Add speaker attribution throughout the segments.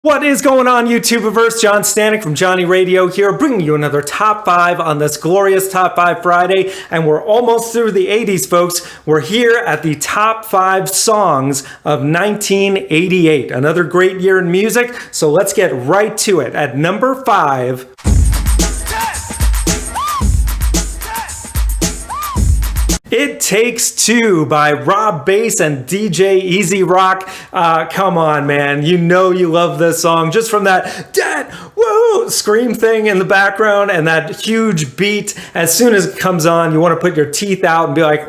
Speaker 1: What is going on, YouTubeverse? John Stanek from Johnny Radio here, bringing you another Top 5 on this glorious Top 5 Friday. And we're almost through the 80s, folks. We're here at the Top 5 songs of 1988. Another great year in music, so let's get right to it. At number 5... It Takes Two by Rob Bass and DJ Easy Rock. Come on, man. You know you love this song just from that "Dad, woo" scream thing in the background and that huge beat. As soon as it comes on, you want to put your teeth out and be like,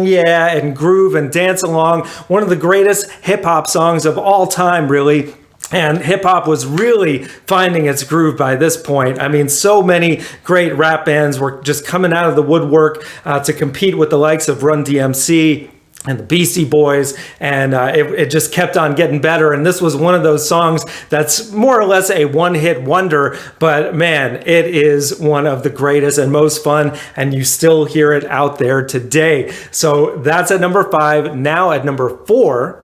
Speaker 1: yeah, and groove and dance along. One of the greatest hip-hop songs of all time, really. And hip-hop was really finding its groove by this point. I mean, so many great rap bands were just coming out of the woodwork to compete with the likes of Run DMC and the Beastie Boys, and it just kept on getting better. And this was one of those songs that's more or less a one-hit wonder, but man, it is one of the greatest and most fun, and you still hear it out there today. So that's at number 5. Now at number 4...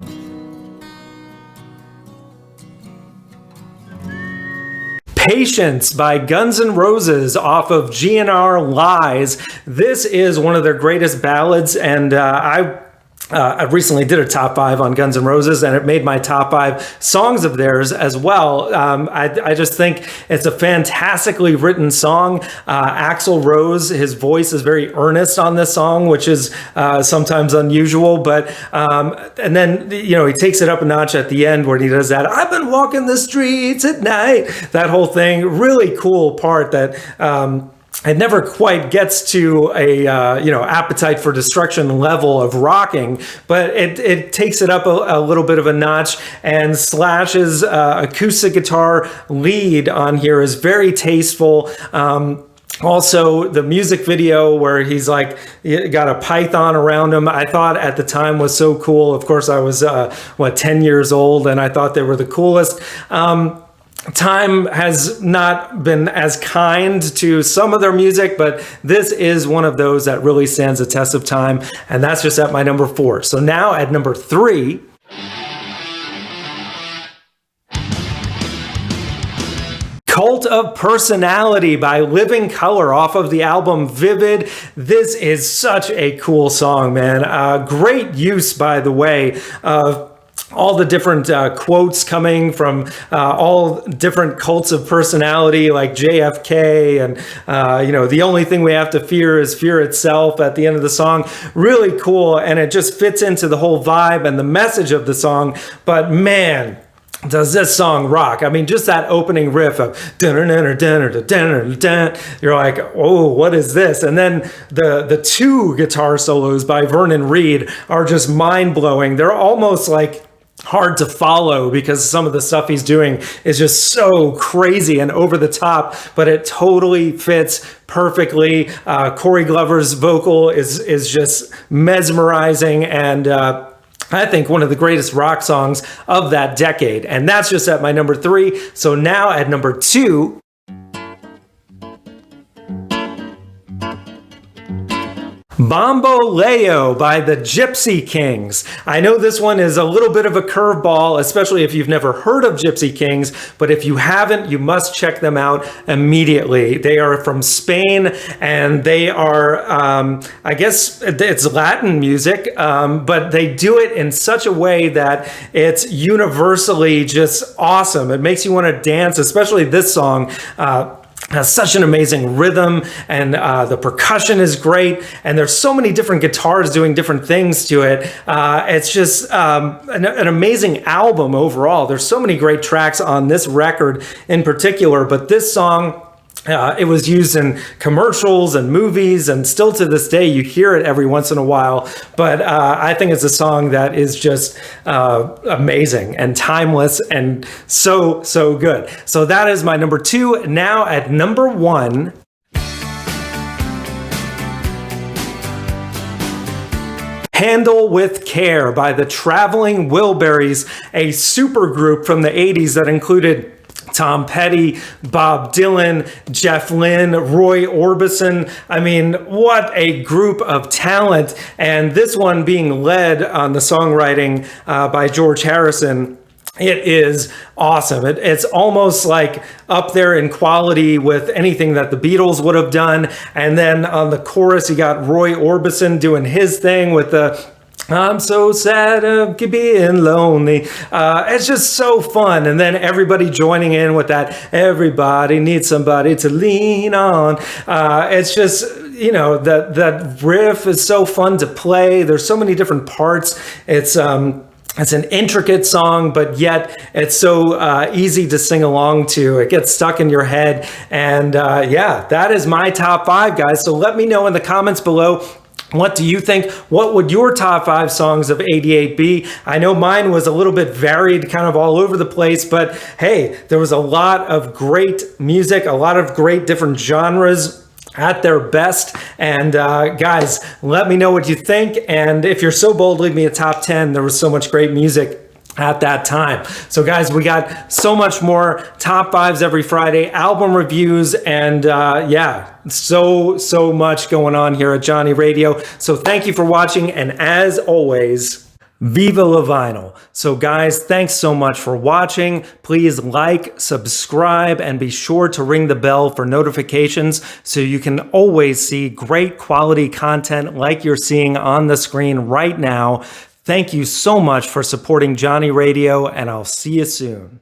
Speaker 1: Patience by Guns N' Roses off of GNR Lies. This is one of their greatest ballads, and I recently did a top 5 on Guns N' Roses, and it made my top 5 songs of theirs as well. I just think it's a fantastically written song. Axl Rose, his voice is very earnest on this song, which is sometimes unusual, but and then, you know, he takes it up a notch at the end where he does that, "I've been walking the streets at night," that whole thing. Really cool part that it never quite gets to a Appetite for Destruction level of rocking, but it takes it up a little bit of a notch, and Slash's acoustic guitar lead on here is very tasteful. Also, the music video where he's like got a python around him, I thought at the time was so cool. Of course, I was 10 years old, and I thought they were the coolest. Time has not been as kind to some of their music, but this is one of those that really stands the test of time, and that's just at my number 4. So now at number 3... Cult of Personality by Living Colour off of the album Vivid. This is such a cool song, man. Great use, by the way, of all the different quotes coming from all different cults of personality, like JFK, and the only thing we have to fear is fear itself at the end of the song. Really cool, and it just fits into the whole vibe and the message of the song. But man, does this song rock. I mean, just that opening riff of you're like, oh, what is this? And then the 2 guitar solos by Vernon Reid are just mind-blowing. They're almost like hard to follow because some of the stuff he's doing is just so crazy and over the top, but it totally fits perfectly. Corey Glover's vocal is just mesmerizing, and I think one of the greatest rock songs of that decade. And that's just at my number 3. So now at number 2... Bombo Leo by the Gypsy Kings. I know this one is a little bit of a curveball, especially if you've never heard of Gypsy Kings, but if you haven't, you must check them out immediately. They are from Spain, and they are, I guess it's Latin music, but they do it in such a way that it's universally just awesome. It makes you want to dance, especially this song. Has such an amazing rhythm, and the percussion is great, and there's so many different guitars doing different things to it. It's just an amazing album overall. There's so many great tracks on this record in particular, but this song, it was used in commercials and movies, and still to this day you hear it every once in a while. But I think it's a song that is just amazing and timeless and so good. So that is my number 2. Now at number 1... Handle with Care by the Traveling Wilburys, a supergroup from the 80s that included Tom Petty, Bob Dylan, Jeff Lynne, Roy Orbison. I mean, what a group of talent. And this one being led on the songwriting by George Harrison. It is awesome. It's almost like up there in quality with anything that the Beatles would have done. And then on the chorus, you got Roy Orbison doing his thing with the I'm so sad of being lonely. It's just so fun. And then everybody joining in with that, everybody needs somebody to lean on. It's just, that riff is so fun to play. There's so many different parts. It's an intricate song, but yet it's so easy to sing along to. It gets stuck in your head. And that is my top 5, guys. So let me know in the comments below. What do you think? What would your top 5 songs of '88 be? I know mine was a little bit varied, kind of all over the place, but hey, there was a lot of great music, a lot of great different genres at their best. And guys, let me know what you think. And if you're so bold, leave me a top 10. There was so much great music at that time. So guys, we got so much more top 5s every Friday, album reviews, and so much going on here at Johnny Radio. So thank you for watching, and as always, Viva la vinyl. So guys, thanks so much for watching. Please like, subscribe, and be sure to ring the bell for notifications so you can always see great quality content like you're seeing on the screen right now. Thank you so much for supporting Johnny Radio, and I'll see you soon.